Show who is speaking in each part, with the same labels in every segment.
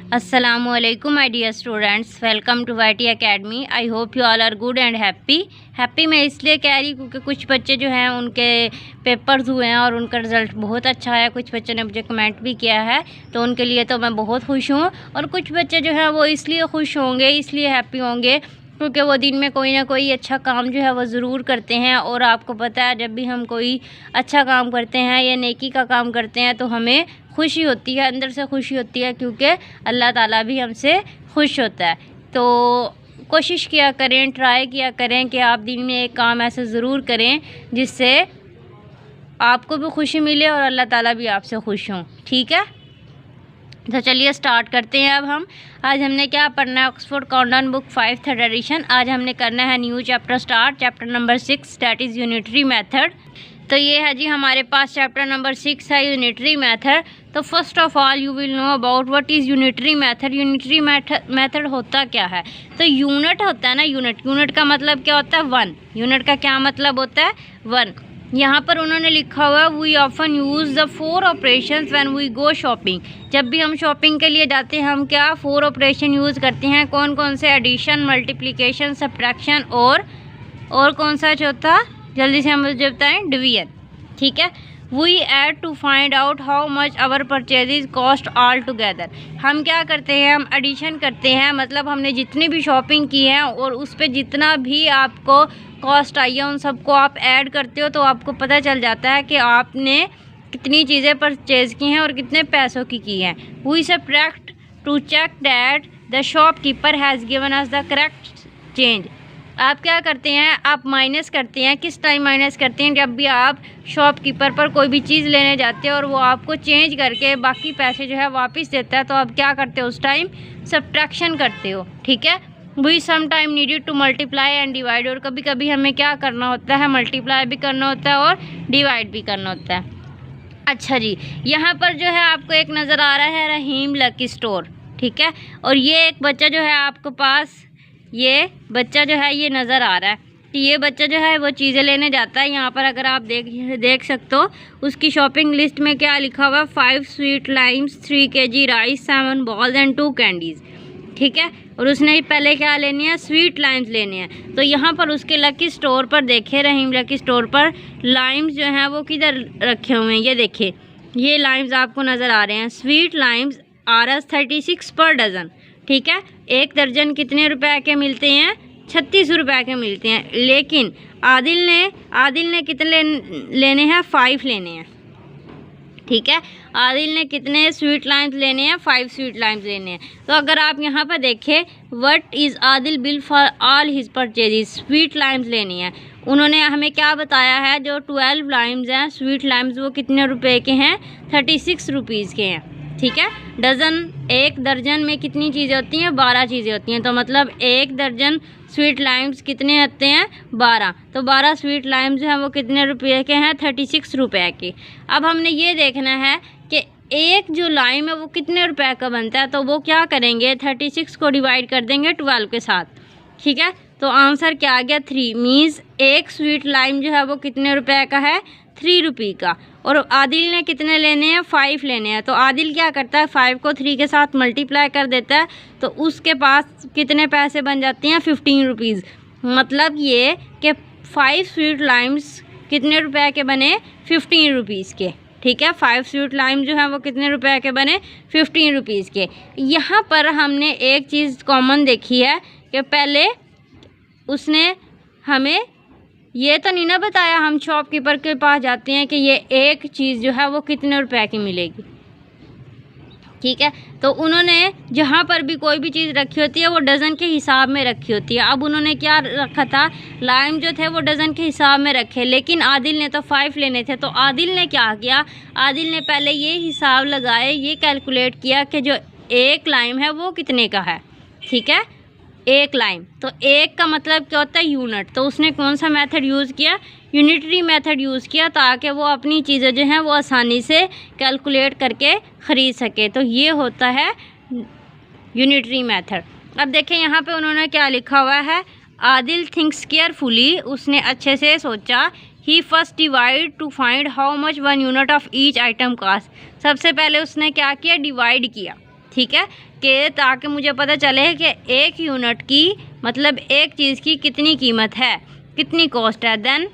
Speaker 1: Assalamualaikum my dear students, welcome to YT Academy. I hope you all are good and happy. Happy मैं इसलिए कह रही क्योंकि कुछ बच्चे जो हैं उनके पेपर्स हुए हैं और उनका रिज़ल्ट बहुत अच्छा है। कुछ बच्चों ने मुझे कमेंट भी किया है, तो उनके लिए तो मैं बहुत खुश हूँ। और कुछ बच्चे जो हैं वो इसलिए खुश होंगे, इसलिए हैप्पी होंगे क्योंकि वो दिन में कोई ना कोई अच्छा काम जो है वो ज़रूर करते हैं। और आपको पता है, जब भी हम कोई अच्छा काम करते हैं या नेकी का काम करते हैं तो हमें खुशी होती है, अंदर से खुशी होती है, क्योंकि अल्लाह ताला भी हमसे खुश होता है। तो कोशिश किया करें, ट्राई किया करें कि आप दिन में एक काम ऐसे ज़रूर करें जिससे आपको भी खुशी मिले और अल्लाह ताला भी आपसे खुश हों। ठीक है, तो चलिए स्टार्ट करते हैं। अब आज हमने क्या पढ़ना है, Oxford countdown book 5 3rd addition. आज हमने करना है new chapter start, chapter number 6 that is unitary method. तो ये है जी हमारे पास चैप्टर नंबर 6 है यूनिटरी मेथड। तो first of all you will know about what is unitary method. Unitary method होता क्या है? तो यूनिट होता है ना, यूनिट का मतलब क्या होता है? 1। यूनिट का क्या मतलब होता है? 1। यहाँ पर उन्होंने लिखा हुआ है we often use the 4 operations when we go shopping. जब भी हम शॉपिंग के लिए जाते हैं हम क्या 4 ऑपरेशन यूज़ करते हैं। कौन कौन से? एडिशन, मल्टीप्लिकेशन, सब्ट्रैक्शन और कौन सा चौथा? जल्दी से हम मुझे बताएं। डिवीजन। ठीक है। We add to find out how much our purchases cost all together. हम क्या करते हैं? हम एडिशन करते हैं, मतलब हमने जितनी भी शॉपिंग की है और उस पर जितना भी आपको कॉस्ट आई है उन सबको आप ऐड करते हो, तो आपको पता चल जाता है कि आपने कितनी चीज़ें परचेज़ की हैं और कितने पैसों की हैं। We subtract to check that the shopkeeper has given us the correct change. आप क्या करते हैं? आप माइनस करते हैं। किस टाइम माइनस करते हैं? जब भी आप शॉपकीपर पर कोई भी चीज़ लेने जाते हो और वो आपको चेंज करके बाकी पैसे जो है वापस देता है, तो आप क्या करते हो? उस टाइम सब्ट्रैक्शन करते हो। ठीक है। We some time needed to multiply and divide. और कभी कभी हमें क्या करना होता है? मल्टीप्लाई भी करना होता है और डिवाइड भी करना होता है। अच्छा जी, यहाँ पर जो है आपको एक नज़र आ रहा है रहीम लकी स्टोर। ठीक है। और ये एक बच्चा जो है आपके पास, ये बच्चा जो है ये नज़र आ रहा है। तो ये बच्चा जो है वो चीज़ें लेने जाता है। यहाँ पर अगर आप देख सकते हो उसकी शॉपिंग लिस्ट में क्या लिखा हुआ है? 5 sweet Lyme's, 3 kg rice, 7 balls and 2 candies. ठीक है। और उसने पहले क्या लेनी है? स्वीट लाइम्स लेनी है। तो यहाँ पर उसके लकी स्टोर पर देखे, रहीम लकी स्टोर पर लाइम्स जो हैं वो किधर रखे हुए हैं? ये देखिए, ये लाइम्स आपको नज़र आ रहे हैं। स्वीट लाइम्स आर 36 पर डज़न। ठीक है। एक दर्जन कितने रुपए के मिलते हैं? 36 रुपए के मिलते हैं। लेकिन आदिल ने कितने लेने हैं? 5 लेने हैं। ठीक है। आदिल ने कितने स्वीट लाइम्स लेने हैं? 5 स्वीट लाइम्स लेने हैं। तो अगर आप यहाँ पर देखें, what is Adil bill for all his purchases? Sweet Lyme's लेनी है। उन्होंने हमें क्या बताया है? जो 12 लाइम्स हैं स्वीट लाइम्स, वो कितने रुपए के हैं? 36 रुपीज़ के हैं। ठीक है। डज़न, एक दर्जन में कितनी चीज़ें होती हैं? 12 चीज़ें होती हैं। तो मतलब एक दर्जन स्वीट लाइम्स कितने आते हैं? 12। तो 12 स्वीट लाइम्स जो हैं वो कितने रुपये के हैं? 36 रुपये के। अब हमने ये देखना है कि एक जो लाइम है वो कितने रुपए का बनता है। तो वो क्या करेंगे? 36 को डिवाइड कर देंगे 12 के साथ। ठीक है। तो आंसर क्या आ गया? 3। मीन्स एक स्वीट लाइम जो है वो कितने रुपए का है? 3 रुपये का। और आदिल ने कितने लेने हैं? 5 लेने हैं। तो आदिल क्या करता है? 5 को 3 के साथ मल्टीप्लाई कर देता है, तो उसके पास कितने पैसे बन जाते हैं? 15 रुपीज़। मतलब ये कि 5 स्वीट लाइम्स कितने रुपए के बने? 15 रुपीज़ के। ठीक है। 5 स्वीट लाइम जो है वो कितने रुपए के बने? 15 रुपीज़ के। यहाँ पर हमने एक चीज़ कॉमन देखी है कि पहले उसने हमें ये तो नहीं ना बताया, हम शॉपकीपर के पास जाते हैं कि ये एक चीज़ जो है वो कितने रुपए की मिलेगी। ठीक है। तो उन्होंने जहाँ पर भी कोई भी चीज़ रखी होती है वो डज़न के हिसाब में रखी होती है। अब उन्होंने क्या रखा था? लाइम जो थे वो डज़न के हिसाब में रखे, लेकिन आदिल ने तो 5 लेने थे। तो आदिल ने क्या किया? आदिल ने पहले ये हिसाब लगाए, ये कैलकुलेट किया कि जो एक लाइम है वो कितने का है। ठीक है। एक लाइम, तो एक का मतलब क्या होता है? यूनिट। तो उसने कौन सा मेथड यूज़ किया? यूनिटरी मेथड यूज़ किया, ताकि वो अपनी चीज़ें जो हैं वो आसानी से कैलकुलेट करके ख़रीद सके। तो ये होता है यूनिटरी मेथड। अब देखें यहाँ पे उन्होंने क्या लिखा हुआ है? Adil thinks carefully. उसने अच्छे से सोचा। He first divide to find how much 1 unit of each item cost. सबसे पहले उसने क्या किया? डिवाइड किया। ठीक है, कि ताकि मुझे पता चले कि एक यूनिट की मतलब एक चीज़ की कितनी कीमत है, कितनी कॉस्ट है। Then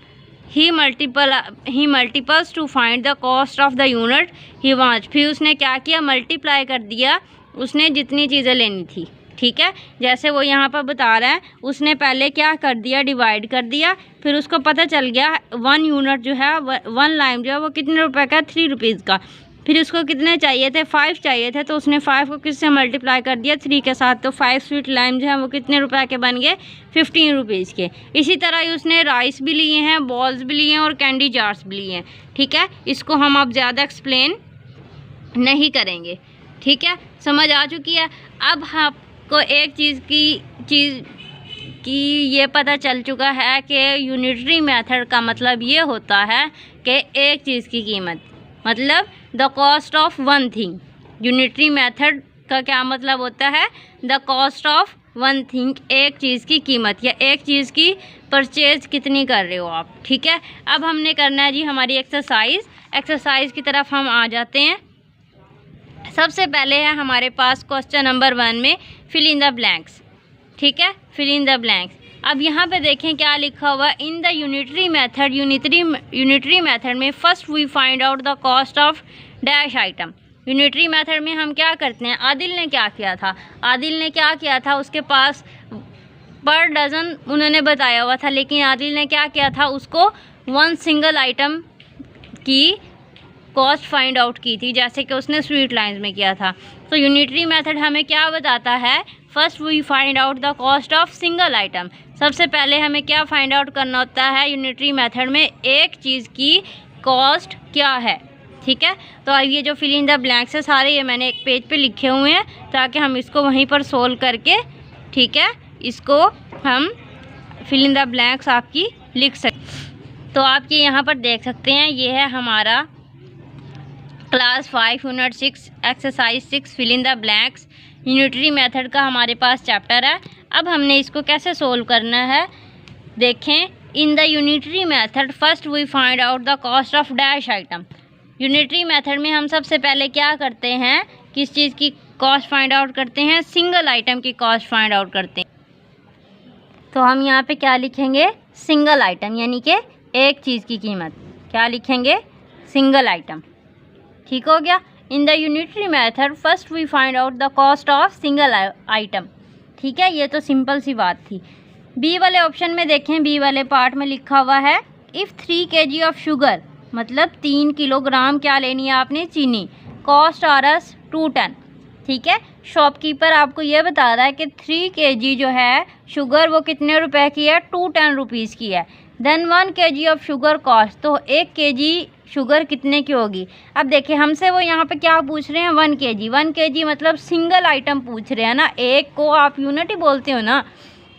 Speaker 1: he multiplies to find the cost of the unit he wants. फिर उसने क्या किया, मल्टीप्लाई कर दिया उसने जितनी चीज़ें लेनी थी। ठीक है, जैसे वो यहाँ पर बता रहा है, उसने पहले क्या कर दिया, डिवाइड कर दिया। फिर उसको पता चल गया 1 यूनिट जो है, 1 लाइम जो है वो कितने रुपए का, 3 रुपीज़ का। फिर उसको कितने चाहिए थे, 5 चाहिए थे, तो उसने 5 को किससे मल्टीप्लाई कर दिया, 3 के साथ। तो 5 स्वीट लाइम जो है वो कितने रुपए के बन गए, 15 रुपीज़ के। इसी तरह उसने राइस भी लिए हैं, बॉल्स भी लिए हैं और कैंडी जार्स भी लिए हैं। ठीक है, इसको हम अब ज़्यादा एक्सप्लेन नहीं करेंगे। ठीक है, समझ आ चुकी है। अब आपको एक चीज़ की ये पता चल चुका है कि यूनिटरी मेथड का मतलब ये होता है कि एक चीज़ की कीमत, मतलब the cost of one thing. Unitary method का क्या मतलब होता है, the cost of one thing, एक चीज़ की कीमत या एक चीज़ की परचेज कितनी कर रहे हो आप। ठीक है, अब हमने करना है जी हमारी एक्सरसाइज की तरफ हम आ जाते हैं। सबसे पहले है हमारे पास क्वेश्चन नंबर 1 में फिल इन द ब्लैंक्स। ठीक है, फिल इन द ब्लैंक्स। अब यहाँ पे देखें क्या लिखा हुआ, इन द यूनिटरी मेथड में first we find out the cost of dash item. Unitary method में हम क्या करते हैं, आदिल ने क्या किया था, उसके पास पर डज़न उन्होंने बताया हुआ था, लेकिन आदिल ने क्या किया था, उसको 1 सिंगल आइटम की कॉस्ट फाइंड आउट की थी, जैसे कि उसने स्वीट लाइन्स में किया था। तो यूनिटरी मेथड हमें क्या बताता है, first we find out the cost of single item. सबसे पहले हमें क्या फाइंड आउट करना होता है यूनिटरी मेथड में, एक चीज़ की कॉस्ट क्या है। ठीक है, तो अब ये जो फिल इन द ब्लैंक्स है सारे ये मैंने एक पेज पे लिखे हुए हैं ताकि हम इसको वहीं पर सोल्व करके, ठीक है, इसको हम फिल इन द ब्लैंक्स आपकी लिख सकते। तो आप ये यहाँ पर देख सकते हैं, ये है हमारा class 5 unit 6 exercise 6 fill in the blanks. Unitary method का हमारे पास चैप्टर है। अब हमने इसको कैसे सोल्व करना है, देखें। In the unitary method first we find out the cost of dash item. Unitary method में हम सबसे पहले क्या करते हैं, किस चीज़ की कॉस्ट फाइंड आउट करते हैं, सिंगल आइटम की कॉस्ट फाइंड आउट करते हैं। तो हम यहाँ पे क्या लिखेंगे, सिंगल आइटम, यानी कि एक चीज़ की कीमत। क्या लिखेंगे, सिंगल आइटम। ठीक हो गया। In the unitary method first we find out the cost of single item. ठीक है, ये तो सिंपल सी बात थी। बी वाले ऑप्शन में देखें, बी वाले पार्ट में लिखा हुआ है, इफ़ 3 kg ऑफ शुगर, मतलब 3 किलोग्राम क्या लेनी है आपने, चीनी, कॉस्ट आरस 2 टन। ठीक है, शॉपकीपर आपको ये बता रहा है कि 3 kg जो है शुगर वो कितने रुपए की है, 210 रुपीज़ की है। Then 1 kg of sugar cost, तो 1 kg शुगर कितने की होगी। अब देखिए हमसे वो यहाँ पे क्या पूछ रहे हैं, 1 kg मतलब सिंगल आइटम पूछ रहे हैं ना, एक को आप यूनिट ही बोलते हो ना।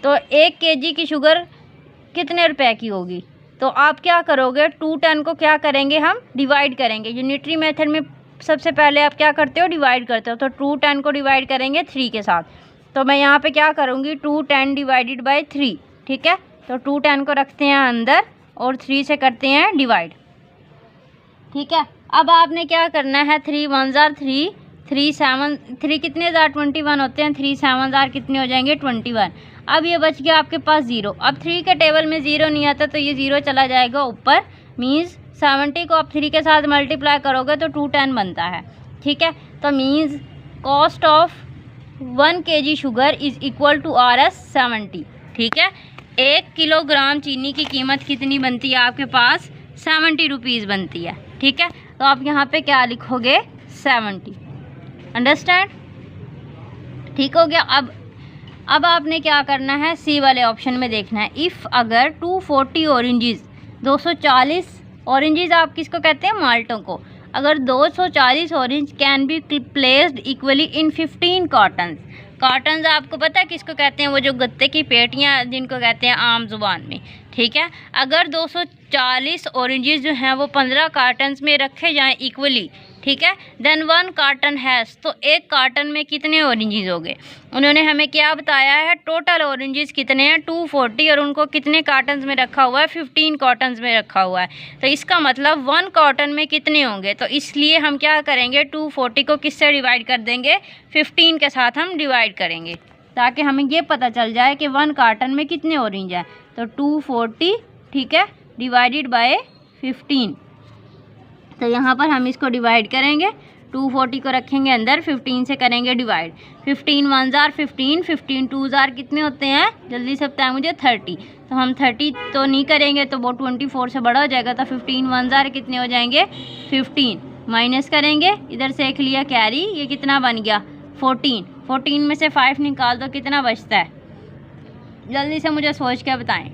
Speaker 1: तो 1 kg की शुगर कितने रुपए की होगी, तो आप क्या करोगे, 2 टन को क्या करेंगे, हम डिवाइड करेंगे। यूनिटरी मेथड में सबसे पहले आप क्या करते हो, डिवाइड करते हो। तो 2 टन को डिवाइड करेंगे 3 के साथ। तो मैं यहाँ पे क्या करूँगी, 210 डिवाइडेड बाई 3। ठीक है, तो 210 को रखते हैं अंदर और 3 से करते हैं डिवाइड। ठीक है, अब आपने क्या करना है, 3 1 जार 3, 3 7 3 कितने जार 21 होते हैं, 3 7 जार कितने हो जाएंगे 21। अब ये बच गया आपके पास 0। अब 3 के टेबल में 0 नहीं आता तो ये 0 चला जाएगा ऊपर, मीन्स 70 को आप 3 के साथ मल्टीप्लाई करोगे तो 210 बनता है। ठीक है, तो means cost of 1 kg sugar is equal to RS 70। ठीक है, 1 किलोग्राम चीनी की कीमत कितनी बनती है आपके पास, 70 रुपीज़ बनती है। ठीक है, तो आप यहाँ पे क्या लिखोगे, 70। अंडरस्टैंड, ठीक हो गया। अब आपने क्या करना है, सी वाले ऑप्शन में देखना है, इफ़ अगर 240 ऑरेंजेस, 240 ऑरेंजेस आप किसको कहते हैं, माल्टों को, अगर 240 orange can be placed equally in 15 cottons. Cottons आपको पता है किसको कहते हैं, वो जो गत्ते की पेटियाँ जिनको कहते हैं आम जुबान में। ठीक है, अगर 240 ऑरेंजेस जो हैं वो 15 कार्टन्स में रखे जाएं इक्वली, ठीक है। देन 1 कार्टन हैज़, तो एक कार्टन में कितने ऑरेंजेस हो गए। उन्होंने हमें क्या बताया है, टोटल ऑरेंजेस कितने हैं 240, और उनको कितने कार्टन्स में रखा हुआ है 15 कार्टन्स में रखा हुआ है। तो इसका मतलब 1 कार्टन में कितने होंगे, तो इसलिए हम क्या करेंगे 240 को किससे डिवाइड कर देंगे, 15 के साथ हम डिवाइड करेंगे, ताकि हमें ये पता चल जाए कि 1 कार्टन में कितने ऑरेंज हैं। तो 240, ठीक है, डिवाइडेड बाय 15। तो यहाँ पर हम इसको डिवाइड करेंगे, 240 को रखेंगे अंदर, 15 से करेंगे डिवाइड। 15 1 जार 15, 15 2 जार कितने होते हैं, जल्दी से बताएं मुझे, 30। तो हम 30 तो नहीं करेंगे, तो वो 24 से बड़ा हो जाएगा। तो 15 1 जार कितने हो जाएंगे 15, माइनस करेंगे, इधर से एक लिया कैरी, ये कितना बन गया 14। 14 में से 5 निकाल दो, कितना बचता है, जल्दी से मुझे सोच के बताएं।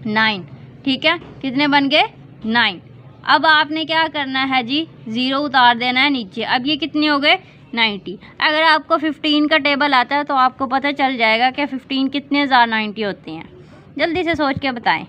Speaker 1: 9, ठीक है, कितने बन गए 9। अब आपने क्या करना है जी, 0 उतार देना है नीचे। अब ये कितने हो गए 90। अगर आपको 15 का टेबल आता है तो आपको पता चल जाएगा कि 15 कितने जार 90 होते हैं, जल्दी से सोच के बताएं।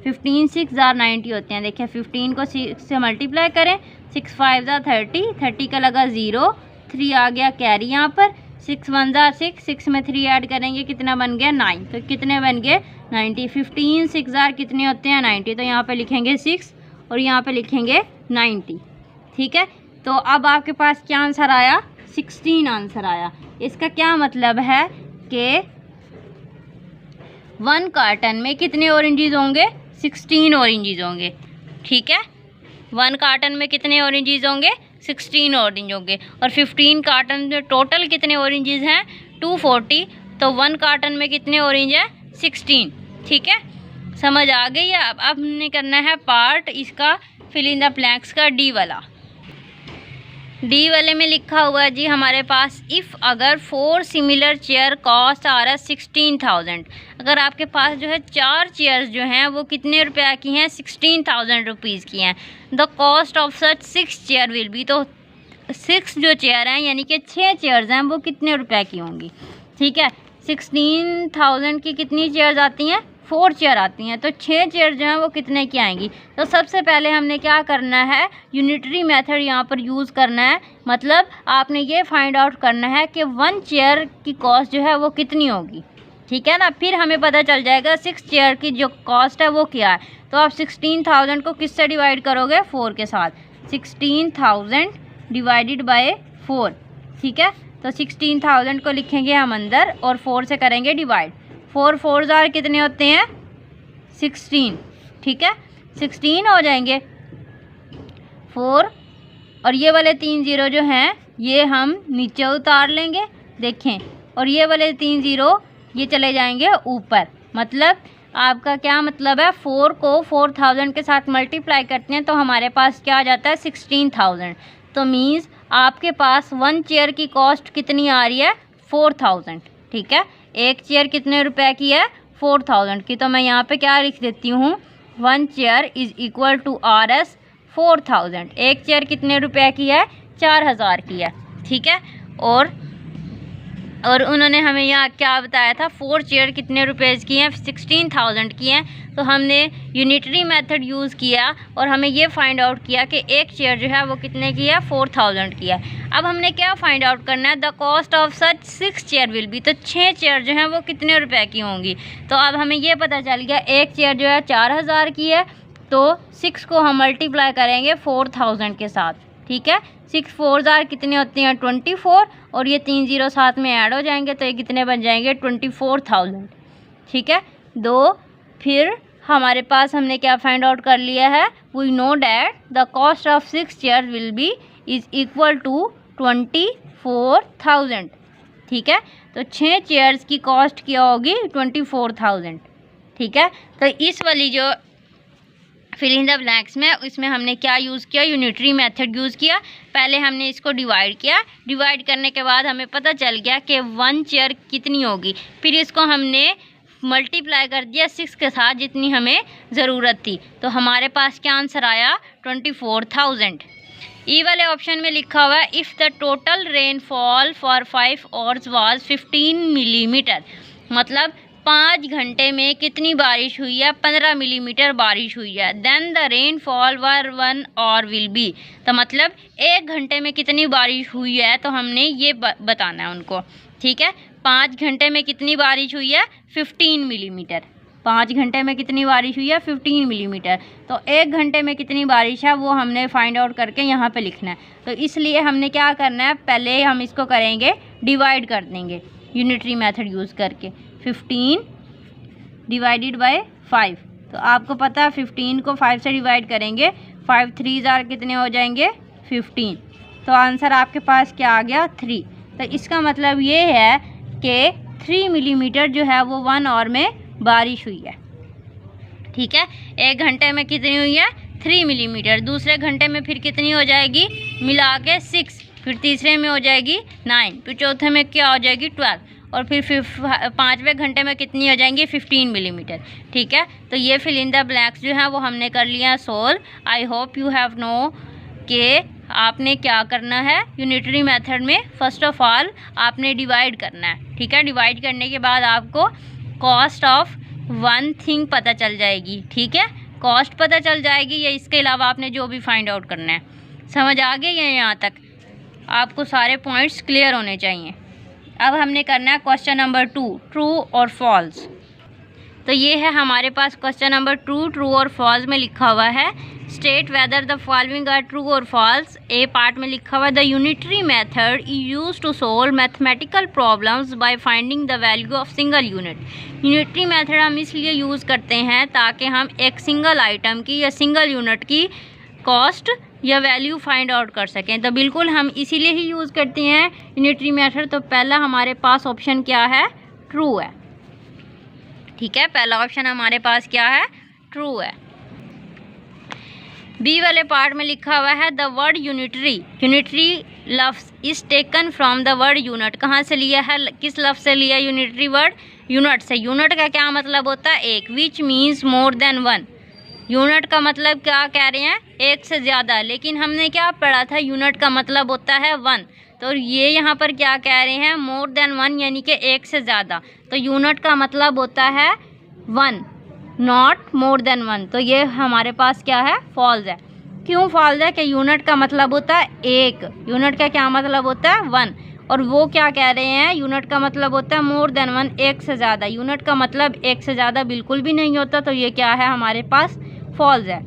Speaker 1: 15 6 जार 90 होते हैं। देखिए 15 को 6 से मल्टीप्लाई करें, 6 5 जार 30, 30 का लगा 0, 3 आ गया कैरी यहाँ पर, 6 1 जार 6, 6 में 3 ऐड करेंगे, कितना बन गया 9। तो कितने बन गए 90। 15 6 जार कितने होते हैं 90, तो यहाँ पे लिखेंगे 6 और यहाँ पे लिखेंगे 90, ठीक है। तो अब आपके पास क्या आंसर आया, 16 आंसर आया। इसका क्या मतलब है कि 1 कार्टन में कितने ऑरेंजेस होंगे, 16 ऑरेंजेस होंगे, ठीक है। 1 कार्टन में कितने ऑरेंजेस होंगे, 16 ऑरेंज होंगे। और 15 कार्टन में टोटल कितने ऑरेंजेस हैं 240, तो 1 कार्टन में कितने ऑरेंज हैं 16, ठीक है। समझ आ गई है। अब हमने करना है पार्ट इसका फिल इन द ब्लैंक्स का, डी वाला। डी वाले में लिखा हुआ है जी हमारे पास, इफ़ अगर 4 सिमिलर चेयर कॉस्ट आ रहा है 16,000, अगर आपके पास जो है 4 चेयर्स जो हैं वो कितने रुपया की हैं 16,000 रुपीज़ की हैं, the cost of such 6 chair will B, तो 6 जो चेयर हैं यानी कि 6 चेयर्स हैं वो कितने रुपए की होंगी, ठीक है। 16,000 की कितनी चेयर्स आती हैं 4 चेयर आती हैं, तो 6 चेयर जो हैं वो कितने की आएंगी। तो सबसे पहले हमने क्या करना है, यूनिटरी मेथड यहाँ पर यूज़ करना है। मतलब आपने ये फाइंड आउट करना है कि 1 चेयर की कॉस्ट जो है वो कितनी होगी, ठीक है ना। फिर हमें पता चल जाएगा 6 चेयर की जो कॉस्ट है वो क्या है। तो आप 16,000 को किससे डिवाइड करोगे, 4 के साथ। 16,000 डिवाइडेड बाय 4, ठीक है। तो 16,000 को लिखेंगे हम अंदर और 4 से करेंगे डिवाइड। 4 4 जार कितने होते हैं 16, ठीक है, 16 हो जाएंगे 4, और ये वाले 3 ज़ीरो जो हैं ये हम नीचे उतार लेंगे, देखें, और ये वाले 3 ज़ीरो ये चले जाएंगे ऊपर। मतलब आपका क्या मतलब है, 4 को 4000 के साथ मल्टीप्लाई करते हैं तो हमारे पास क्या आ जाता है 16,000। तो मीन्स आपके पास 1 चेयर की कॉस्ट कितनी आ रही है 4000, ठीक है। एक चेयर कितने रुपए की है 4000 की, तो मैं यहाँ पे क्या लिख देती हूँ, 1 chair is equal to RS 4000। एक चेयर कितने रुपए की है 4000 की है, ठीक है। और उन्होंने हमें यहाँ क्या बताया था, 4 चेयर कितने रुपए की हैं 16,000 की हैं। तो हमने यूनिटरी मेथड यूज़ किया और हमें ये फाइंड आउट किया कि एक चेयर जो है वो कितने की है 4000 की है। अब हमने क्या फाइंड आउट करना है, the cost of such 6 chair will B, तो 6 चेयर जो हैं वो कितने रुपए की होंगी। तो अब हमें ये पता चल गया एक चेयर जो है 4000 की है, तो 6 को हम मल्टीप्लाई करेंगे 4000 के साथ, ठीक है। 6 4 जार कितने होते हैं 24, और ये 3 ज़ीरो साथ में ऐड हो जाएंगे तो ये कितने बन जाएंगे 24,000, ठीक है। फिर हमारे पास हमने क्या फाइंड आउट कर लिया है, we know that the cost of 6 chair will be is equal to 24,000, ठीक है। तो 6 चेयर्स की कॉस्ट क्या होगी 24,000, ठीक है। तो इस वाली जो फिल इन द ब्लैंक्स में इसमें हमने क्या यूज़ किया, यूनिटरी मेथड यूज़ किया। पहले हमने इसको डिवाइड किया, डिवाइड करने के बाद हमें पता चल गया कि 1 चेयर कितनी होगी। फिर इसको हमने मल्टीप्लाई कर दिया 6 के साथ जितनी हमें ज़रूरत थी, तो हमारे पास क्या आंसर आया 24,000। ई वाले ऑप्शन में लिखा हुआ है, if the total rainfall for 5 hours was 15 millimetre, मतलब 5 घंटे में कितनी बारिश हुई है? 15 मिलीमीटर बारिश हुई है। देन द रेनफॉल वर 1 और विल बी, तो मतलब 1 घंटे में कितनी बारिश हुई है, तो हमने ये बताना है उनको। ठीक है, 5 घंटे में कितनी बारिश हुई है? 15 मिलीमीटर। 5 घंटे में कितनी बारिश हुई है? 15 मिलीमीटर। तो 1 घंटे में कितनी बारिश है वो हमने फाइंड आउट करके यहाँ पे लिखना है। तो इसलिए हमने क्या करना है, पहले हम इसको करेंगे डिवाइड कर देंगे यूनिटरी मेथड यूज़ करके। 15 डिवाइडेड बाय 5, तो आपको पता है 15 को 5 से डिवाइड करेंगे, 5 3 जार कितने हो जाएंगे? 15। तो आंसर आपके पास क्या आ गया? 3। तो इसका मतलब ये है कि 3 मिलीमीटर जो है वो 1 आवर में बारिश हुई है। ठीक है, 1 घंटे में कितनी हुई है? 3 मिलीमीटर। दूसरे घंटे में फिर कितनी हो जाएगी? मिला के 6, फिर तीसरे में हो जाएगी 9, फिर चौथे में क्या हो जाएगी? 12, और फिर 5वें घंटे में कितनी हो जाएंगी? 15 मिलीमीटर। ठीक है, तो ये फिल इन द ब्लैंक्स जो है वो हमने कर लिया solve. I hope you have know कि आपने क्या करना है यूनिटरी मेथड में। फर्स्ट ऑफ ऑल आपने डिवाइड करना है। ठीक है, डिवाइड करने के बाद आपको कॉस्ट ऑफ वन थिंग पता चल जाएगी। ठीक है, कॉस्ट पता चल जाएगी, या इसके अलावा आपने जो भी फाइंड आउट करना है। समझ आ गई है? यहाँ तक आपको सारे पॉइंट्स क्लियर होने चाहिए। अब हमने करना है क्वेश्चन नंबर 2, ट्रू और फॉल्स। तो ये है हमारे पास क्वेश्चन नंबर 2, ट्रू और फॉल्स में लिखा हुआ है state whether the following are true और फॉल्स। ए पार्ट में लिखा हुआ है the unitary method is used to solve mathematical problems by finding the value of single unit. Unitary method हम इसलिए यूज़ करते हैं ताकि हम एक सिंगल आइटम की या सिंगल यूनिट की कॉस्ट या वैल्यू फाइंड आउट कर सकें। तो बिल्कुल हम इसीलिए ही यूज़ करते हैं यूनिटरी मेथड। तो पहला हमारे पास ऑप्शन क्या है? ट्रू है। ठीक है, पहला ऑप्शन हमारे पास क्या है? ट्रू है। बी वाले पार्ट में लिखा हुआ है द वर्ड यूनिटरी, यूनिटरी लफ्ज़ is taken from the word unit. कहाँ से लिया है? किस लफ्ज़ से लिया यूनिटरी वर्ड? यूनिट से। यूनिट का क्या मतलब होता है? एक। Which means more than one. Unit का मतलब क्या कह रहे हैं? एक से ज़्यादा। लेकिन हमने क्या पढ़ा था? यूनिट का मतलब होता है 1। तो ये यहाँ पर क्या कह रहे हैं? मोर देन 1, यानी कि एक से ज़्यादा। तो यूनिट का मतलब होता है 1, नॉट मोर देन 1। तो ये हमारे पास क्या है? फॉल्स है। क्यों फॉल्स है? कि यूनिट का मतलब होता है एक। यूनिट का क्या मतलब होता है? 1। और वो क्या कह रहे हैं? यूनिट का मतलब होता है मोर देन 1, एक से ज़्यादा। यूनिट का मतलब एक से ज़्यादा बिल्कुल भी नहीं होता। तो ये क्या है? हमारे पास फॉल्स है।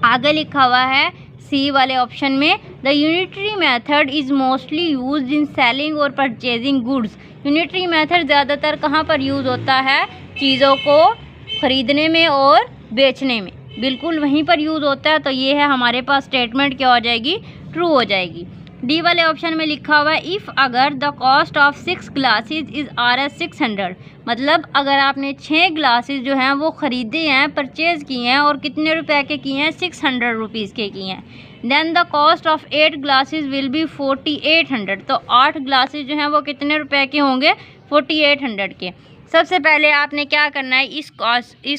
Speaker 1: आगे लिखा हुआ है सी वाले ऑप्शन में the unitary method is mostly used in selling और परचेजिंग गुड्स। यूनिटरी मेथड ज़्यादातर कहाँ पर यूज़ होता है? चीज़ों को ख़रीदने में और बेचने में, बिल्कुल वहीं पर यूज़ होता है। तो ये है हमारे पास स्टेटमेंट क्या हो जाएगी? ट्रू हो जाएगी। डी वाले ऑप्शन में लिखा हुआ है इफ़ अगर the cost of 6 glasses is Rs 600, मतलब अगर आपने 6 ग्लासेस जो हैं वो ख़रीदे हैं, परचेज़ किए हैं, और कितने रुपए के किए हैं? 600 रुपीज़ के किए हैं। Then the cost of 8 glasses will be 4800, तो 8 ग्लासेस जो हैं वो कितने रुपए के होंगे? 4800 के। सबसे पहले आपने क्या करना है? इस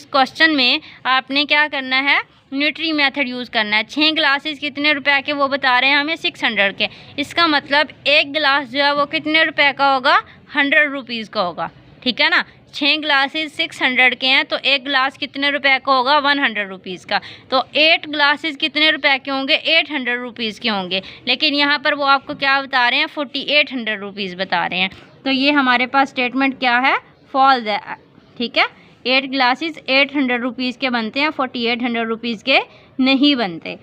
Speaker 1: क्वेश्चन में आपने क्या करना है? यूनिटरी मेथड यूज़ करना है। 6 ग्लासेस कितने रुपए के वो बता रहे हैं हमें? 600 के। इसका मतलब एक गिलास जो है वो कितने रुपए का होगा? 100 रुपीज़ का होगा। ठीक है ना? 6 ग्लासेस 600 के हैं, तो एक गिलास कितने रुपए का होगा? 100 रुपीज़ का। तो 8 ग्लासेस कितने रुपए के होंगे? 800 रुपीज़ के होंगे। लेकिन यहाँ पर वो आपको क्या बता रहे हैं? 4800 रुपीज़ बता रहे हैं। तो ये हमारे पास स्टेटमेंट क्या है? फॉल्स है। ठीक है, 8 ग्लासेस 800 रुपीज़ के बनते हैं, 4800 रुपीज़ के नहीं बनते।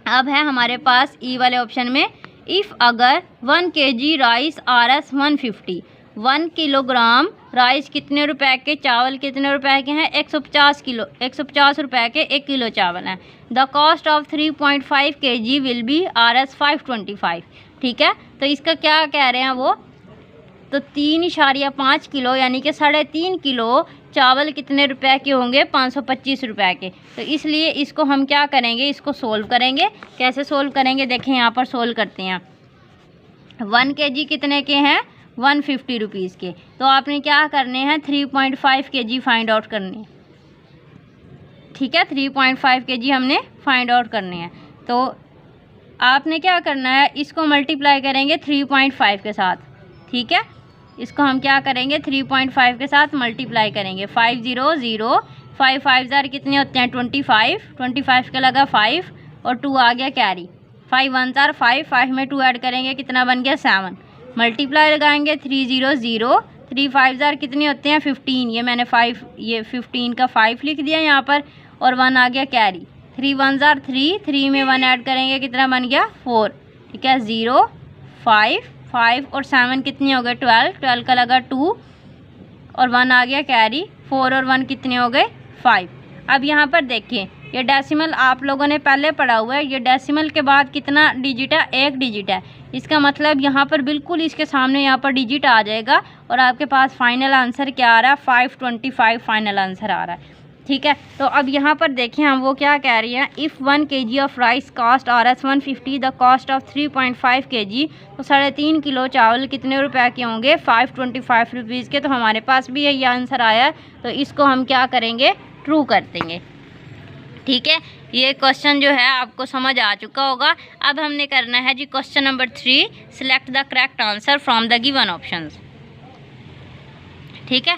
Speaker 1: अब है हमारे पास ई वाले ऑप्शन में इफ़ अगर 1 kg rice Rs 150, 1 kilogram rice कितने रुपए के? चावल कितने रुपए के हैं? 150 रुपए के 1 किलो चावल हैं। The cost of 3.5 kg will be Rs 525। ठीक है, तो इसका क्या कह रहे हैं वो? तो 3.5 किलो यानी कि 3.5 किलो चावल कितने रुपए के होंगे? 525 रुपए के। तो इसलिए इसको हम क्या करेंगे? इसको सोल्व करेंगे। कैसे सोल्व करेंगे? देखें, यहाँ पर सोल्व करते हैं। 1 kg कितने के हैं? 150 रुपीज़ के। तो आपने क्या करने हैं? 3.5 kg फाइंड आउट करने। ठीक है, 3.5 kg हमने फाइंड आउट करने हैं। तो आपने क्या करना है? इसको मल्टीप्लाई करेंगे 3.5 के साथ। ठीक है, इसको हम क्या करेंगे 3.5 के साथ मल्टीप्लाई करेंगे। 5 0 0, 5 5 ज़ार कितने होते हैं 25, 25 का लगा 5 और 2 आ गया कैरी। 5 1 ज़ार 5, 5 में 2 ऐड करेंगे कितना बन गया 7। मल्टीप्लाई लगाएंगे 3 0 0, 3 5 ज़ार कितने होते हैं 15, ये मैंने 5 ये 15 का 5 लिख दिया यहाँ पर और 1 आ गया कैरी। 3 1 ज़ार 3, 3 में 1 ऐड करेंगे कितना बन गया 4, ठीक है। 0 5 5 और 7 कितने हो गए 12, 12 का लगा 2 और 1 आ गया कैरी। 4 और 1 कितने हो गए 5। अब यहाँ पर देखिए ये डेसिमल आप लोगों ने पहले पढ़ा हुआ है, ये डेसिमल के बाद कितना डिजिट है 1 डिजिट है। इसका मतलब यहाँ पर बिल्कुल इसके सामने यहाँ पर डिजिट आ जाएगा और आपके पास फाइनल आंसर क्या आ रहा है 525 फाइनल आंसर आ रहा है, ठीक है। तो अब यहाँ पर देखें हम वो क्या कह रही हैं, if 1 kg of rice cost RS 150 the cost of 3.5 kg, तो 3.5 किलो चावल कितने रुपए के होंगे 525 रुपीज़ के। तो हमारे पास भी यही आंसर आया है, तो इसको हम क्या करेंगे ट्रू कर देंगे, ठीक है। ये क्वेश्चन जो है आपको समझ आ चुका होगा। अब हमने करना है जी question number 3, select the correct answer from the given options, ठीक है।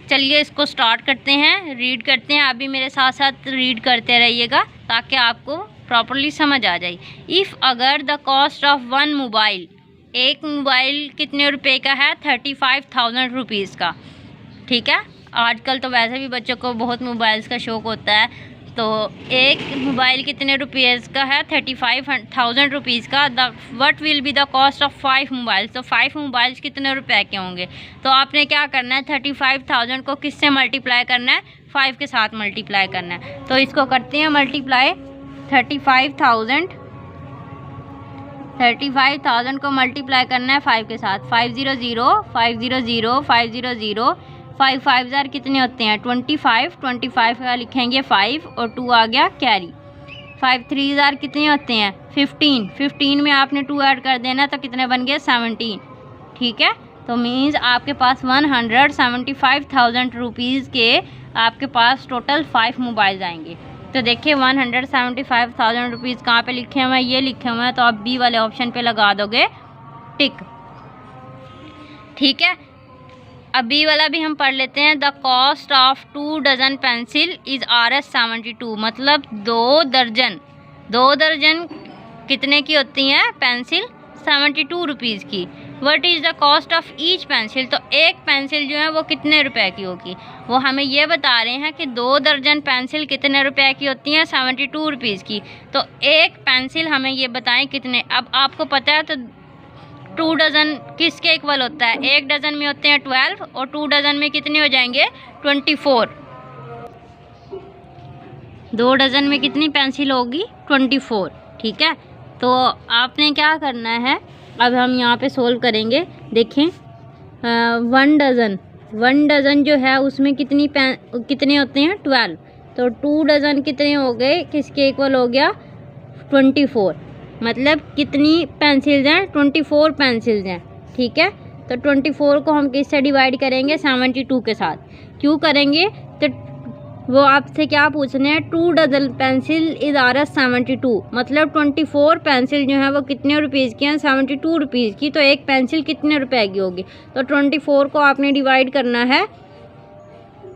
Speaker 1: चलिए इसको स्टार्ट करते हैं, रीड करते हैं। आप भी मेरे साथ साथ रीड करते रहिएगा ताकि आपको प्रॉपरली समझ आ जाए। इफ़ अगर द कॉस्ट ऑफ 1 मोबाइल, एक मोबाइल कितने रुपए का है 35,000 रुपीज़ का, ठीक है। आजकल तो वैसे भी बच्चों को बहुत मोबाइल्स का शौक़ होता है, तो एक मोबाइल कितने रुपीज़ का है 35,000 रुपीज़ का। What will be the cost of 5 mobiles, तो 5 मोबाइल्स कितने रुपए के होंगे। तो आपने क्या करना है 35,000 को किससे मल्टीप्लाई करना है 5 के साथ मल्टीप्लाई करना है। तो इसको करते हैं मल्टीप्लाई 35,000 को मल्टीप्लाई करना है 5 के साथ। 5 0 0, 5 0 0, 5 0 0, 5 5 ज़ार कितने होते हैं 25, 25 का लिखेंगे 5 और 2 आ गया कैरी। 5 3 ज़ार कितने होते हैं 15, 15 में आपने 2 ऐड कर देना तो कितने बन गए 17, ठीक है। तो मीन्स आपके पास 175,000 रुपीज़ के आपके पास टोटल 5 मोबाइल्स आएंगे। तो देखिए 175,000 रुपीज़ कहाँ पे लिखे हुए हैं, ये लिखे हुए हैं, तो आप बी वाले ऑप्शन पे लगा दोगे टिक, ठीक है। अब बी वाला भी हम पढ़ लेते हैं। The cost of 2 dozen pencil is RS 72, मतलब 2 दर्जन कितने की होती हैं पेंसिल 72 रुपीज़ की। What is the cost of each pencil, तो एक पेंसिल जो है वो कितने रुपए की होगी, वो हमें ये बता रहे हैं कि 2 दर्जन पेंसिल कितने रुपए की होती हैं 72 रुपीज़ की। तो एक पेंसिल हमें ये बताएं कितने। अब आपको पता है तो 2 डज़न किसके इक्वल होता है, 1 डज़न में होते हैं 12 और 2 डज़न में कितने हो जाएंगे 24। 2 डज़न में कितनी पेंसिल होगी 24, ठीक है। तो आपने क्या करना है, अब हम यहाँ पे सोल्व करेंगे। देखें 1 डज़न जो है उसमें कितने होते हैं 12, तो 2 डज़न कितने हो गए किसके इक्वल हो गया 24, मतलब कितनी पेंसिल्स हैं 24 पेंसिल्स हैं, ठीक है। तो 24 को हम किससे डिवाइड करेंगे 72 के साथ। क्यों करेंगे, तो वो आपसे क्या पूछने हैं 2 डजन पेंसिल इज़ RS 72, मतलब 24 पेंसिल जो है वो कितने रुपीज़ की हैं 72 रुपीज़ की। तो एक पेंसिल कितने रुपए की होगी, तो 24 को आपने डिवाइड करना है।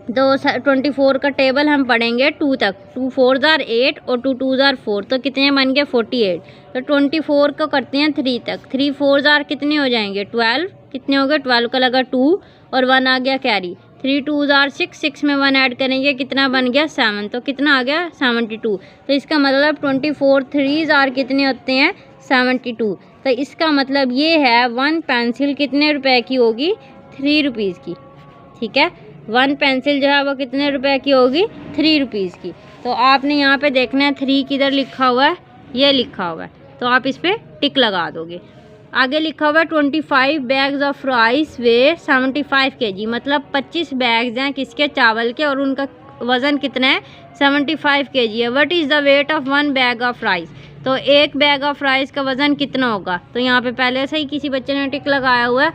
Speaker 1: तो 24 का टेबल हम पढ़ेंगे 2 तक, 2 4 ज़ार 8 और 2 2 ज़ार 4, तो कितने बन गए 48। तो 24 को करते हैं 3 तक, 3 4 ज़ार कितने हो जाएंगे 12, कितने हो गए 12 का लगा 2 और 1 आ गया कैरी। 3 2 ज़ार 6, 6 में 1 ऐड करेंगे कितना बन गया 7, तो कितना आ गया 72। तो इसका मतलब 24 3 ज़ार कितने होते हैं 72। तो इसका मतलब ये है 1 पेंसिल कितने रुपए की होगी 3 रुपीज़ की, ठीक है। 1 पेंसिल जो है वो कितने रुपए की होगी 3 रुपीज़ की। तो आपने यहाँ पे देखना है 3 किधर लिखा हुआ है, ये लिखा हुआ है, तो आप इस पर टिक लगा दोगे। आगे लिखा हुआ है 25 bags of rice way 75 kg, मतलब 25 बैग्स हैं किसके चावल के और उनका वज़न कितना है 75 kg है। What is the weight of 1 bag of rice, तो एक बैग ऑफ राइस का वज़न कितना होगा। तो यहाँ पे पहले से ही किसी बच्चे ने टिक लगाया हुआ है,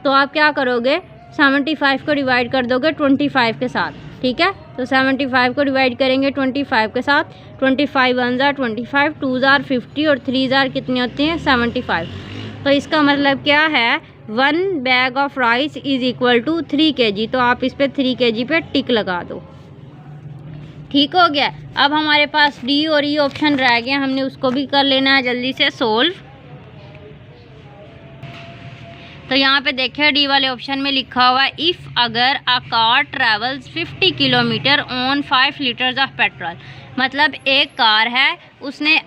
Speaker 1: तो आप क्या करोगे 75 को डिवाइड कर दोगे 25 के साथ, ठीक है। तो 75 को डिवाइड करेंगे 25 के साथ, 25 1 ज़ार 25, 2 ज़ार 50 और 3 ज़ार कितने होते हैं 75। तो इसका मतलब क्या है 1 bag of rice is equal to 3 kg। तो आप इस पर 3 kg पे टिक लगा दो। ठीक हो गया। अब हमारे पास डी और ई ऑप्शन रह गया, हमने उसको भी कर लेना है जल्दी से सोल्व। तो यहाँ पे देखिए डी वाले ऑप्शन में लिखा हुआ है इफ़ अगर a car travels 50 kilometre on 5 litres of petrol. मतलब एक कार है, उसने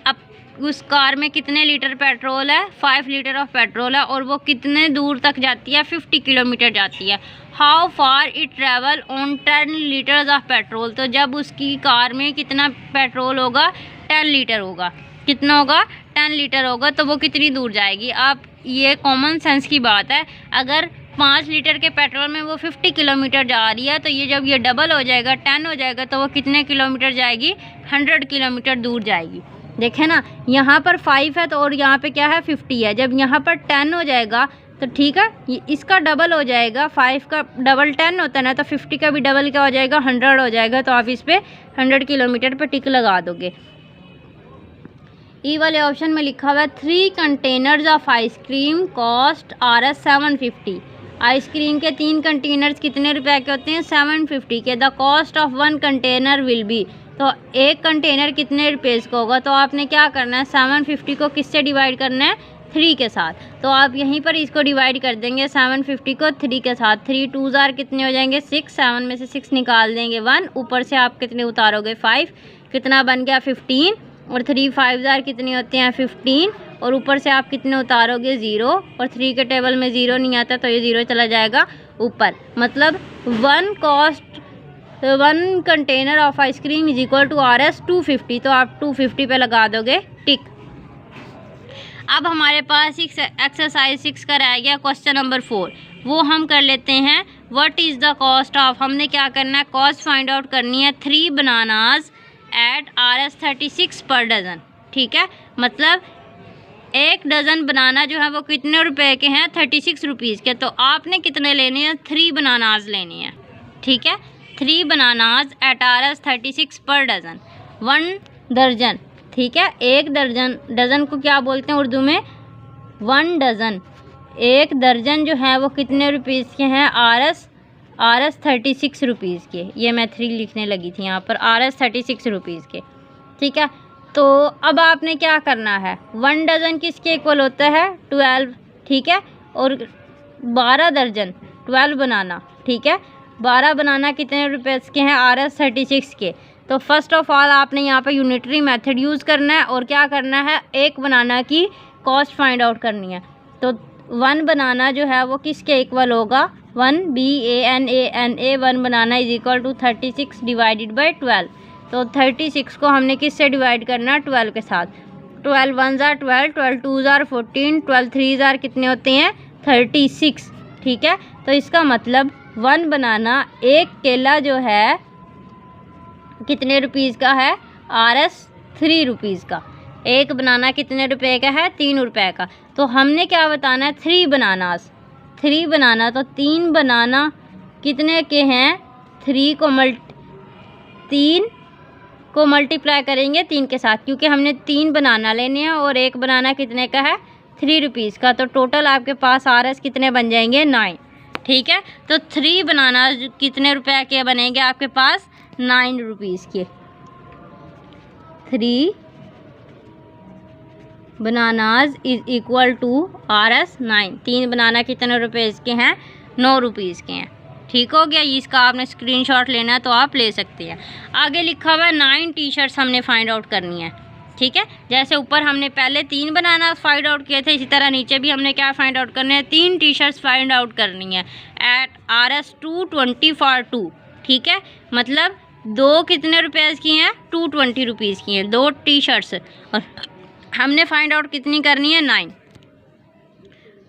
Speaker 1: उस कार में कितने लीटर पेट्रोल है, 5 लीटर ऑफ पेट्रोल है, और वो कितने दूर तक जाती है, 50 किलोमीटर जाती है। How far it travel on 10 litres of petrol. तो जब उसकी कार में कितना पेट्रोल होगा, 10 लीटर होगा। कितना होगा, 10 लीटर होगा, तो वो कितनी दूर जाएगी। आप ये कॉमन सेंस की बात है, अगर 5 लीटर के पेट्रोल में वो 50 किलोमीटर जा रही है, तो ये जब ये डबल हो जाएगा, 10 हो जाएगा, तो वो कितने किलोमीटर जाएगी, 100 किलोमीटर दूर जाएगी। देखें ना, यहाँ पर 5 है तो और यहाँ पे क्या है, 50 है। जब यहाँ पर 10 हो जाएगा तो ठीक है, ये इसका डबल हो जाएगा। 5 का डबल 10 होता है ना, तो 50 का भी डबल क्या हो जाएगा, 100 हो जाएगा। तो आप इस पर 100 किलोमीटर पर टिक लगा दोगे। ई वाले ऑप्शन में लिखा हुआ है 3 containers of ice cream cost Rs 750। Ice cream के 3 कंटेनर्स कितने रुपए के होते हैं, 750 के। The cost of 1 container will be. तो एक कंटेनर कितने रुपये का होगा। तो आपने क्या करना है, 750 को किससे डिवाइड करना है, 3 के साथ। तो आप यहीं पर इसको डिवाइड कर देंगे 750 को 3 के साथ। 3 2 जार कितने हो जाएंगे, 6। 7 में से 6 निकाल देंगे 1, ऊपर से आप कितने उतारोगे, 5। कितना बन गया, 15। और 3 5 जार कितने होते हैं, 15। और ऊपर से आप कितने उतारोगे, 0। और 3 के टेबल में 0 नहीं आता, तो ये 0 चला जाएगा ऊपर। मतलब 1 container of ice cream is equal to Rs 250। तो आप 250 पे लगा दोगे टिक। अब हमारे पास एक्सरसाइज 6 का रह गया क्वेश्चन नंबर 4, वो हम कर लेते हैं। What is the cost of. हमने क्या करना है, कॉस्ट फाइंड आउट करनी है 3 बनानाज एट Rs 36 पर डज़न। ठीक है, मतलब 1 डज़न बनाना जो है वो कितने रुपए के हैं, 36 रुपीज़ के। तो आपने कितने लेने हैं, 3 बनानाज लेने हैं। ठीक है, 3 बनानाज एट Rs 36 पर डज़न। 1 दर्जन। ठीक है, 1 दर्जन, डज़न को क्या बोलते हैं उर्दू में, 1 डज़न। 1 दर्जन जो है वो कितने रुपीज़ के हैं, Rs 36 रुपीज़ के। ये मैं 3 लिखने लगी थी यहाँ पर, Rs 36 रुपीज़ के। ठीक है, तो अब आपने क्या करना है, 1 डज़न किसके इक्वल होता है, 12। ठीक है, और 12 दर्जन, 12 बनाना। ठीक है, 12 बनाना कितने रुपए के हैं, Rs 36 के। तो फर्स्ट ऑफ ऑल आपने यहाँ पे यूनिटरी मेथड यूज़ करना है, और क्या करना है, 1 बनाना की कॉस्ट फाइंड आउट करनी है। तो 1 बनाना जो है वो किसके इक्वल होगा, 1 BANANA 1 banana is equal to 36 divided by 12। तो 36 को हमने किससे डिवाइड करना है, 12 के साथ। 12 1 जार 12, 12 2 जार 14, 12 3 जार कितने होते हैं, 36। ठीक है, तो इसका मतलब 1 बनाना, 1 केला जो है कितने रुपीज़ का है, Rs 3 रुपीज़ का। 1 बनाना कितने रुपए का है, 3 रुपए का। तो हमने क्या बताना है, 3 बनानास। 3 बनाना, तो 3 बनाना कितने के हैं, 3 को मल्टीप्लाई करेंगे 3 के साथ, क्योंकि हमने 3 बनाना लेने हैं और 1 बनाना कितने का है, 3 रुपीज़ का। तो टोटल आपके पास Rs कितने बन जाएंगे, 9। ठीक है, तो 3 बनाना कितने रुपए के बनेंगे आपके पास, 9 रुपीज़ के। 3 bananas is equal to Rs 9। 3 banana कितने रुपए इसके हैं, 9 रुपीज़ के हैं। ठीक हो गया, इसका आपने स्क्रीनशॉट लेना है तो आप ले सकते हैं। आगे लिखा हुआ है 9 टी-शर्ट्स हमने फाइंड आउट करनी है। ठीक है, जैसे ऊपर हमने पहले 3 बनाना फाइंड आउट किए थे, इसी तरह नीचे भी हमने क्या फाइंड आउट करने हैं, 3 टी-शर्ट्स फाइंड आउट करनी है एट Rs 220 फॉर 2। ठीक है, मतलब 2 कितने रुपये की हैं, 220 रुपीज़ की हैं 2 टी-शर्ट्स। और हमने फाइंड आउट कितनी करनी है, 9।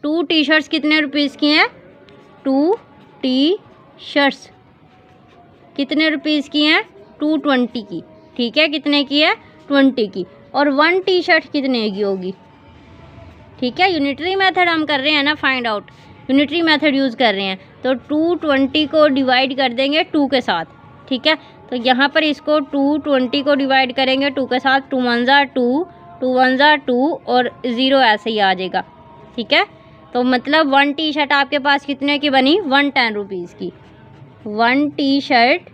Speaker 1: 2 टी-शर्ट्स कितने रुपीज़ की हैं, 2 टी-शर्ट्स कितने रुपीज़ की हैं, 220 की। ठीक है, कितने की है, 20 की। और 1 टी-शर्ट कितने की होगी। ठीक है, यूनिटरी मेथड हम कर रहे हैं ना find out, unitary method use कर रहे हैं। तो 220 को डिवाइड कर देंगे 2 के साथ। ठीक है, तो यहाँ पर इसको 220 को डिवाइड करेंगे 2 के साथ। 2 1 जार 2, 2 1 जार 2 और 0 ऐसे ही आ जाएगा। ठीक है, तो मतलब 1 टी शर्ट आपके पास कितने की बनी? 110 रुपीज़ की। 1 T shirt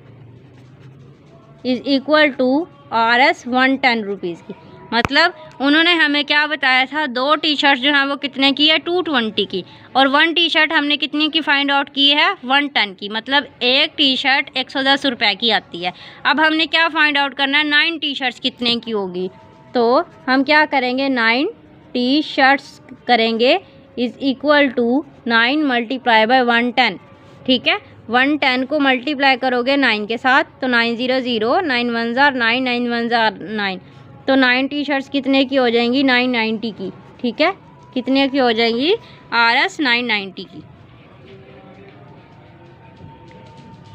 Speaker 1: is equal to RS 110 rupees की। मतलब उन्होंने हमें क्या बताया था, 2 टी शर्ट जो हैं वो कितने की है? 220 की, और 1 टी शर्ट हमने कितने की फाइंड आउट की है? 110 की। मतलब एक टी शर्ट 110 रुपये की आती है। अब हमने क्या फाइंड आउट करना है? 9 टी शर्ट्स कितने की होगी। तो हम क्या करेंगे? 9 टी शर्ट्स करेंगे is equal to 9 multiply by 110। ठीक है, 110 को मल्टीप्लाई करोगे 9 के साथ तो 9 0 0, 9 1 जार 9, 9 1 जार 9, तो 9 टी शर्ट्स कितने की हो जाएंगी? 990 की। ठीक है, कितने की हो जाएंगी? RS 990 की।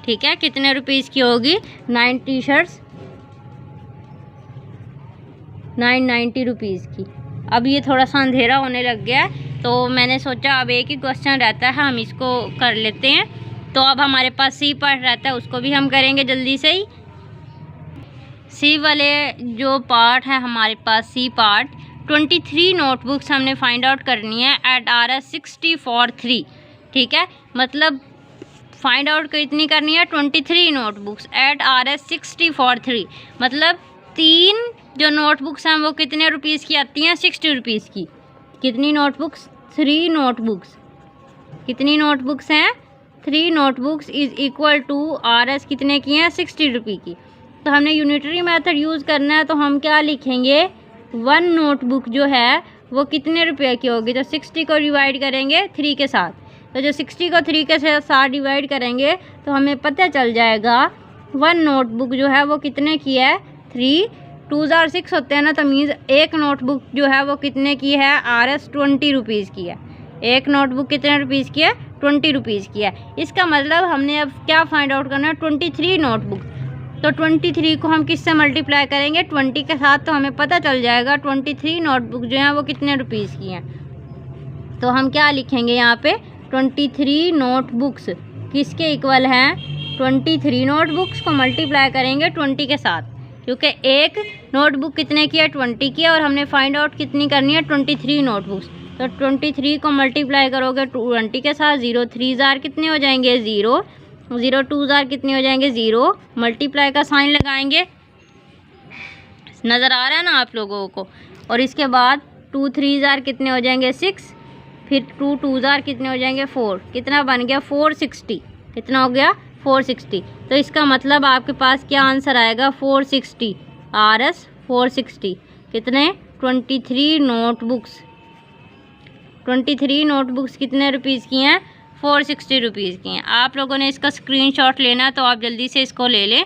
Speaker 1: ठीक है, कितने रुपीज़ की होगी? 9 टी शर्ट्स 990 रुपीज़ की। अब ये थोड़ा सा अंधेरा होने लग गया है तो मैंने सोचा अब एक ही क्वेश्चन रहता है, हम इसको कर लेते हैं। तो अब हमारे पास सी पार्ट रहता है, उसको भी हम करेंगे जल्दी से ही। सी वाले जो पार्ट है हमारे पास, सी पार्ट 23 नोटबुक्स हमने फाइंड आउट करनी है एट RS 60 for 3। ठीक है, मतलब फाइंड आउट कितनी करनी है? 23 नोटबुक्स एट RS 60 for 3। मतलब 3 जो नोटबुक्स हैं वो कितने रुपीज़ की आती हैं? 60 रुपीज़ की। कितनी नोटबुक्स? 3 नोटबुक्स। कितनी नोटबुक्स हैं? 3 notebooks is equal to RS कितने की हैं? 60 रुपये की। तो हमने यूनिटरी मेथड यूज़ करना है, तो हम क्या लिखेंगे? 1 नोटबुक जो है वो कितने रुपये की होगी? तो 60 को डिवाइड करेंगे 3 के साथ, तो जो 60 को 3 के साथ डिवाइड करेंगे तो हमें पता चल जाएगा 1 नोटबुक जो है वो कितने की है? 3 2 जार 6 होते हैं ना, तो मीन्स एक नोटबुक जो है वो कितने की है? RS 20 रुपीज़ की है। एक नोटबुक कितने रुपीज़ की है? 20 रुपीज़ की है। इसका मतलब हमने अब क्या फाइंड आउट करना है? 23 नोटबुक। तो 23 को हम किससे मल्टीप्लाई करेंगे? 20 के साथ, तो हमें पता चल जाएगा 23 नोटबुक जो हैं वो कितने रुपीज़ की हैं। तो हम क्या लिखेंगे यहाँ पे? 23 नोटबुक्स किसके इक्वल हैं? 23 नोटबुक्स को मल्टीप्लाई करेंगे 20 के साथ, क्योंकि एक नोटबुक कितने की है? 20 की है, और हमने फाइंड आउट कितनी करनी है? 23 नोटबुक्स। तो 23 को मल्टीप्लाई करोगे 20 के साथ, 0 3 जार कितने हो जाएंगे? 0 0 2 जार कितने हो जाएंगे? 0। मल्टीप्लाई का साइन लगाएंगे, नज़र आ रहा है ना आप लोगों को। और इसके बाद 2 3 जार कितने हो जाएंगे? 6, फिर 2 2 जार कितने हो जाएंगे? 4। कितना बन गया? 460। कितना हो गया? 460। तो इसका मतलब आपके पास क्या आंसर आएगा? 460। RS 460। कितने? 23 नोटबुक्स। 23 नोटबुक्स कितने रुपीज़ की हैं? 460 रुपीज़ की हैं। आप लोगों ने इसका स्क्रीनशॉट लेना, तो आप जल्दी से इसको ले लें।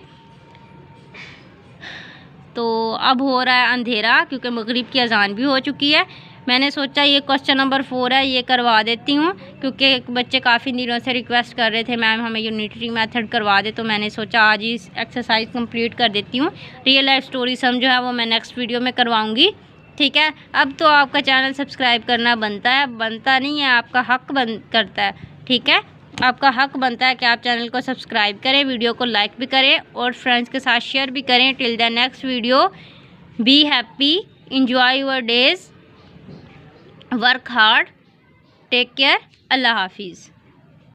Speaker 1: तो अब हो रहा है अंधेरा, क्योंकि मगरिब की अजान भी हो चुकी है। मैंने सोचा ये क्वेश्चन नंबर 4 है, ये करवा देती हूँ, क्योंकि बच्चे काफ़ी दिनों से रिक्वेस्ट कर रहे थे मैम हमें यूनिटरी मेथड करवा दे, तो मैंने सोचा आज ही एक्सरसाइज कंप्लीट कर देती हूँ। रियल लाइफ स्टोरी सम जो है वो मैं नेक्स्ट वीडियो में करवाऊँगी। ठीक है, अब तो आपका चैनल सब्सक्राइब करना बनता है, बनता नहीं है, आपका हक बन करता है। ठीक है, आपका हक बनता है कि आप चैनल को सब्सक्राइब करें, वीडियो को लाइक भी करें और फ्रेंड्स के साथ शेयर भी करें। Till the next video, be happy, enjoy your days, work hard, take care, अल्लाह हाफिज़।